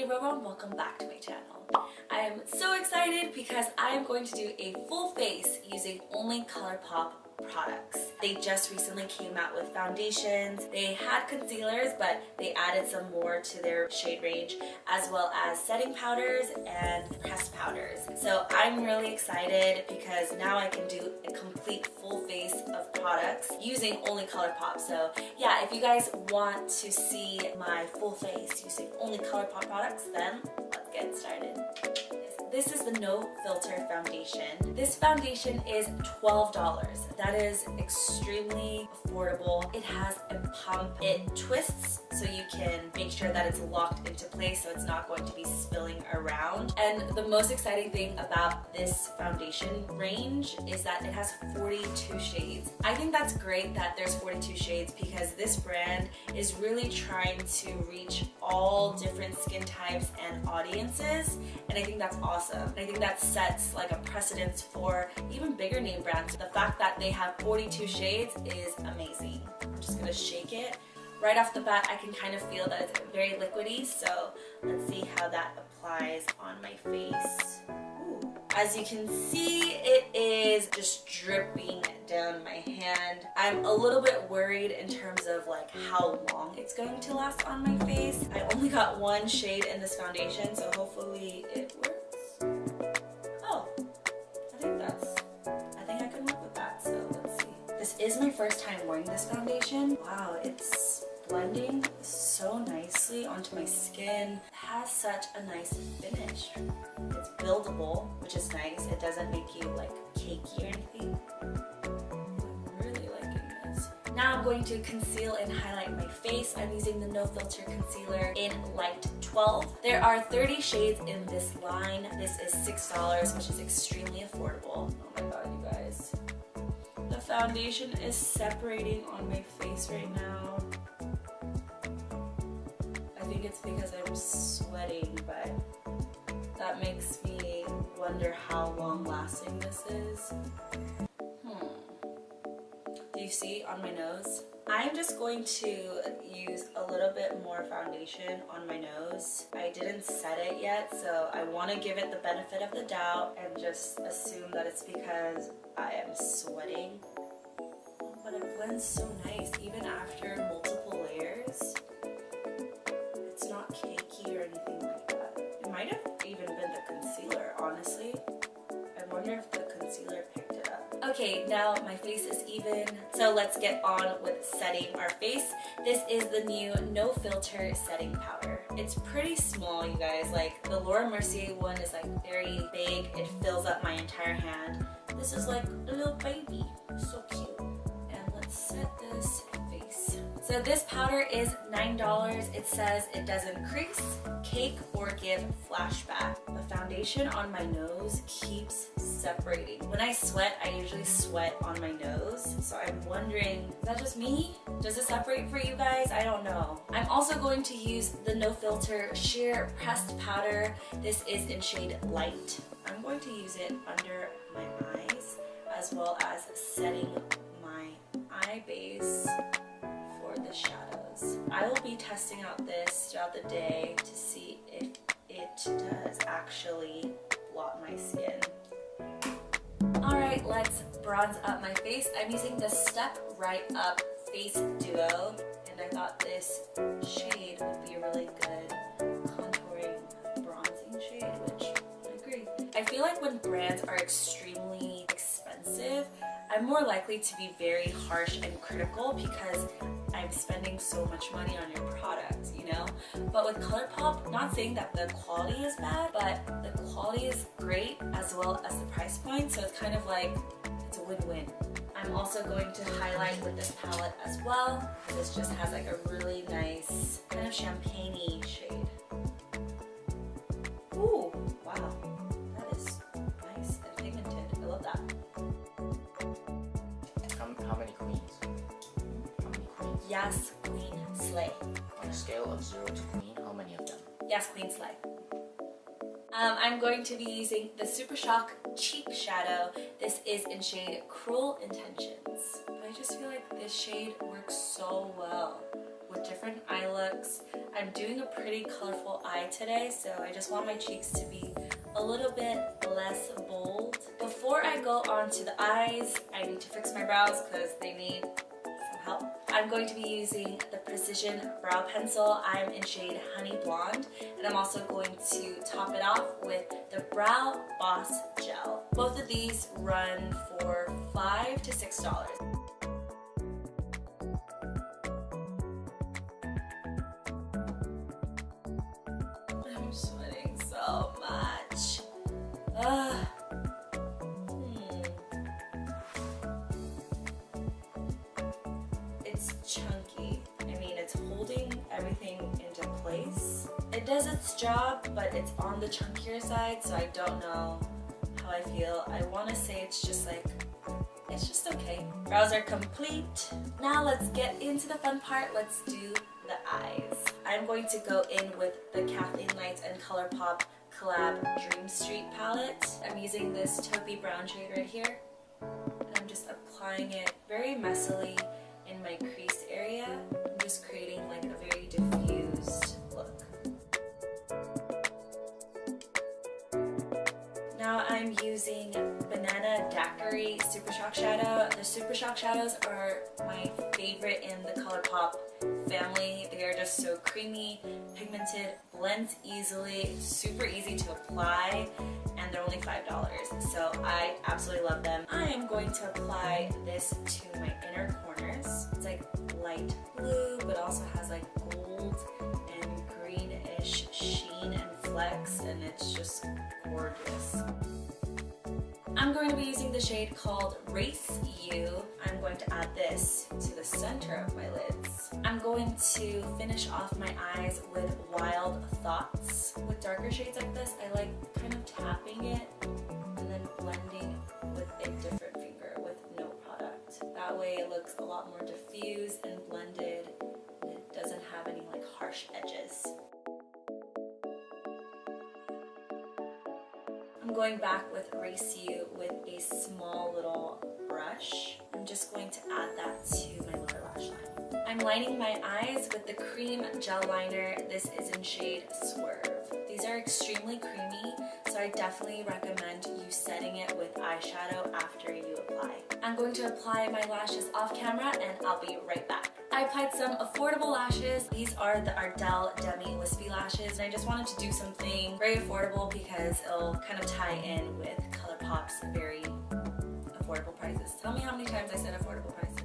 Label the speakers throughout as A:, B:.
A: heidiroro and welcome back to my channel. I am so excited because I am going to do a full face using Only Colourpop products. They just recently came out with foundations. They had concealers, but they added some more to their shade range, as well as setting powders and pressed powders. So I'm really excited because now I can do a complete full face of products using Only Colourpop. So yeah, if you guys want to see my full face using Only Colourpop products, then let's get started. This is the Nofilter foundation. This foundation is $12. That is extremely affordable. It has a pump. It twists so you can make sure that it's locked into place so it's not going to be spilling around. And the most exciting thing about this foundation range is that it has 42 shades. I think that's great that there's 42 shades because this brand is really trying to reach all different skin types and audiences, and I think that's awesome. I think that sets like a precedence for even bigger name brands. The fact that they have 42 shades is amazing. I'm just gonna shake it. Right off the bat, I can kind of feel that it's very liquidy, so let's see how that applies on my face. Ooh. As you can see, it is just dripping down my hand. I'm a little bit worried in terms of like how long it's going to last on my face. I only got one shade in this foundation, so hopefully it works. Oh, I think I can work with that, so let's see. This is my first time wearing this foundation. Wow, it's blending so nicely onto my skin. It has such a nice finish. It's buildable, which is nice. It doesn't make you like cakey or anything. I'm really liking this. Now I'm going to conceal and highlight my face. I'm using the Nofilter concealer in Light 12. There are 30 shades in this line. This is $6, which is extremely affordable. Oh my god, you guys. The foundation is separating on my face right now. I think it's because I'm sweating, but that makes me wonder how long lasting this is. Do you see on my nose? I'm just going to use a little bit more foundation on my nose. I didn't set it yet, so I want to give it the benefit of the doubt and just assume that it's because I am sweating. But it blends so nice even after multiple layers. It's not cakey or anything like that. It might have even been the concealer, honestly. I wonder if the concealer picked it up. Okay, now my face is even, so let's get on with setting our face. This is the new Nofilter setting powder. It's pretty small, you guys. Like the Laura Mercier one is like very big. It fills up my entire hand. This is like a little baby. So cute. And let's set this face. So this powder is $9. It says it doesn't crease, cake, or give flashback. The foundation on my nose keeps separating. When I sweat, I usually sweat on my nose. So I'm wondering, is that just me? Does it separate for you guys? I don't know. I'm also going to use the Nofilter Sheer Pressed Powder. This is in shade Light. I'm going to use it under my eyes as well as setting my eye base for the shadows. I will be testing out this throughout the day to see if it does actually blot my skin. Alright, let's bronze up my face. I'm using the Step Right Up Face Duo, and I thought this shade would be a really good contouring bronzing shade, which I agree. I feel like when brands are extremely expensive, I'm more likely to be very harsh and critical because I'm spending so much money on your products, you know? But with Colourpop, not saying that the quality is bad, but the quality is great as well as the price point, so it's kind of like, it's a win-win. I'm also going to highlight with this palette as well. This just has like a really nice kind of champagne-y shade. Ooh, wow, that is nice and pigmented. I love that.
B: How many queens? How many queens?
A: Yes, queen, slay.
B: On a scale of 0 to queen, how many of them?
A: Yes, queen, slay. I'm going to be using the Super Shock Cheek Shadow. This is in shade Cruel Intentions. But I just feel like this shade works so well with different eye looks. I'm doing a pretty colorful eye today, so I just want my cheeks to be a little bit less bold. Before I go on to the eyes, I need to fix my brows because they need some help. I'm going to be using the Precision Brow Pencil. I'm in shade Honey Blonde, and I'm also going to top it off with the Brow Boss Gel. Both of these run for $5 to $6. I'm sweating so much. It's chunky. I mean, it's holding everything into place. It does its job, but it's on the chunkier side, so I don't know how I feel. I want to say it's just like, it's just okay. Brows are complete. Now let's get into the fun part. Let's do the eyes. I'm going to go in with the Kathleen Lights and Colourpop collab Dream Street palette. I'm using this taupey brown shade right here, and I'm just applying it very messily in my crease area. I'm just creating like a very diffused look. Now I'm using Banana Daiquiri Super Shock Shadow. The Super Shock Shadows are my favorite in the Colourpop family. They are just so creamy, pigmented, blends easily, super easy to apply, and they're only $5. So I absolutely love them. I am going to apply this to my inner corners. It's like light blue, but also has like gold and greenish sheen and flecks, and it's just gorgeous. I'm going to be using the shade called Race You. I'm going to add this to the center of my lids. I'm going to finish off my eyes with Wild Thoughts. With darker shades like this, I like kind of tapping it and then blending with a different finger with no product. That way it looks a lot more diffused and blended, and it doesn't have any like harsh edges. I'm going back with Race You with a small little brush. I'm just going to add that to my lower lash line. I'm lining my eyes with the Cream Gel Liner. This is in shade Swerve. These are extremely creamy, so I definitely recommend you setting it with eyeshadow after you apply. I'm going to apply my lashes off camera, and I'll be right back. I applied some affordable lashes. These are the Ardell Demi Wispy lashes, and I just wanted to do something very affordable because it'll kind of tie in with Colourpop's very affordable prices. Tell me how many times I said affordable prices.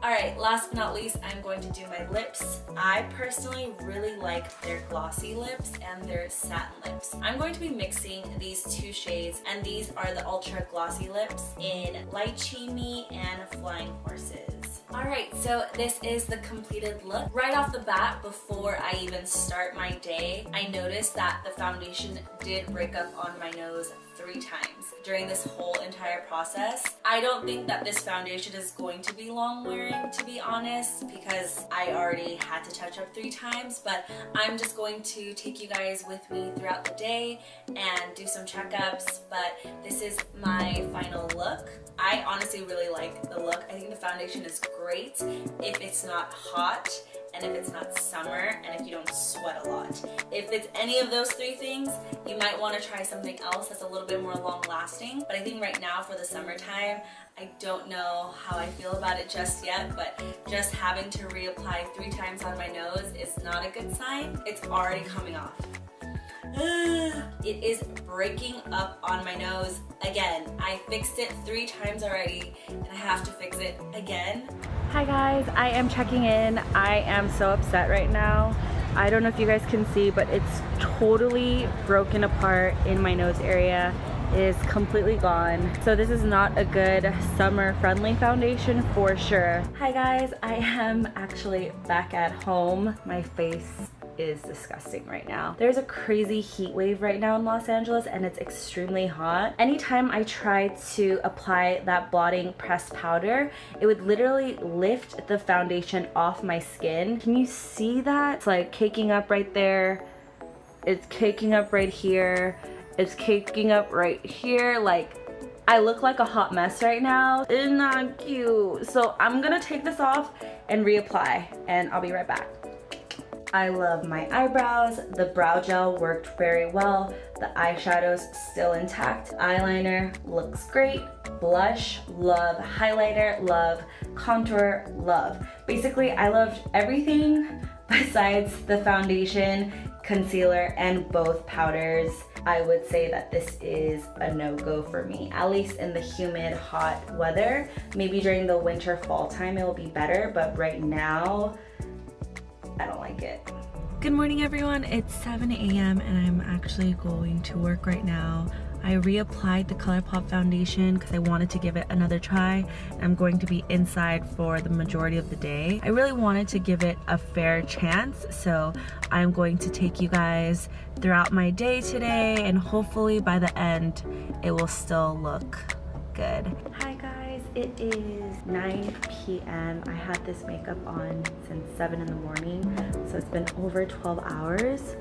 A: Alright, last but not least, I'm going to do my lips. I personally really like their glossy lips and their satin lips. I'm going to be mixing these two shades, and these are the Ultra Glossy Lips in Lychee Me and Flying Horses. Alright, so this is the completed look. Right off the bat, before I even start my day, I noticed that the foundation did break up on my nose 3 times during this whole entire process. I don't think that this foundation is going to be long wearing, to be honest, because I already had to touch up 3 times, but I'm just going to take you guys with me throughout the day and do some checkups. But this is my final look. I honestly really like the look. I think the foundation is great if it's not hot, and if it's not summer, and if you don't sweat a lot. If it's any of those 3 things, you might want to try something else that's a little bit more long lasting. But I think right now for the summertime, I don't know how I feel about it just yet, but just having to reapply 3 times on my nose is not a good sign. It's already coming off. It is breaking up on my nose again. I fixed it 3 times already, and I have to fix it again. Hi guys, I am checking in. I am so upset right now. I don't know if you guys can see, but it's totally broken apart in my nose area. It is completely gone. So this is not a good summer friendly foundation for sure. Hi guys, I am actually back at home. My face is disgusting right now. There's a crazy heat wave right now in Los Angeles, and it's extremely hot. Anytime I try to apply that blotting pressed powder, it would literally lift the foundation off my skin. Can you see that? It's like caking up right there. It's caking up right here. It's caking up right here. Like, I look like a hot mess right now. It's not cute. So I'm gonna take this off and reapply, and I'll be right back. I love my eyebrows. The brow gel worked very well. The eyeshadow's still intact. Eyeliner looks great. Blush, love. Highlighter, love. Contour, love. Basically, I loved everything besides the foundation, concealer, and both powders. I would say that this is a no-go for me, at least in the humid, hot weather. Maybe during the winter, fall time, it will be better, but right now, I don't like it. Good morning, everyone. It's 7 a.m. and I'm actually going to work right now. I reapplied the Colourpop foundation because I wanted to give it another try. I'm going to be inside for the majority of the day. I really wanted to give it a fair chance, so I'm going to take you guys throughout my day today, and hopefully by the end, it will still look good. Hi guys, it is 9 p.m. I had this makeup on since 7 in the morning, so it's been over 12 hours,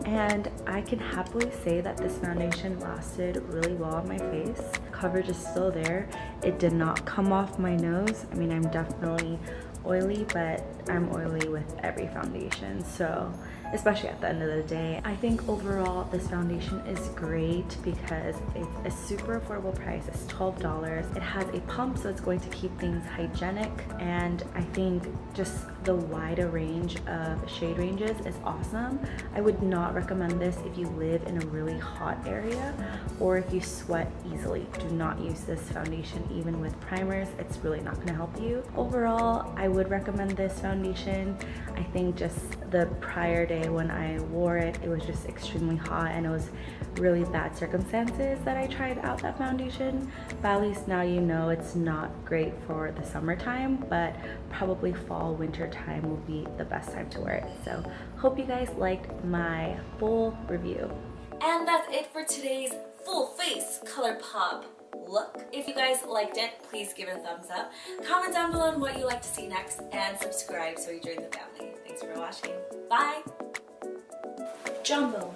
A: and I can happily say that this foundation lasted really well on my face. Coverage is still there. It did not come off my nose. I mean, I'm definitely oily, but I'm oily with every foundation, so especially at the end of the day. I think overall this foundation is great because it's a super affordable price. It's $12. It has a pump, so it's going to keep things hygienic, and I think just the wider range of shade ranges is awesome. I would not recommend this if you live in a really hot area or if you sweat easily. Do not use this foundation even with primers. It's really not going to help you. Overall, I would recommend this foundation. I think just the prior day when I wore it, it was just extremely hot and it was really bad circumstances that I tried out that foundation. But at least now you know it's not great for the summertime, but probably fall, winter time will be the best time to wear it. So hope you guys liked my full review. And that's it for today's full face Colourpop look. If you guys liked it, please give it a thumbs up. Comment down below on what you'd like to see next, and subscribe so you join the family. Thanks for watching. Bye! Jumbo.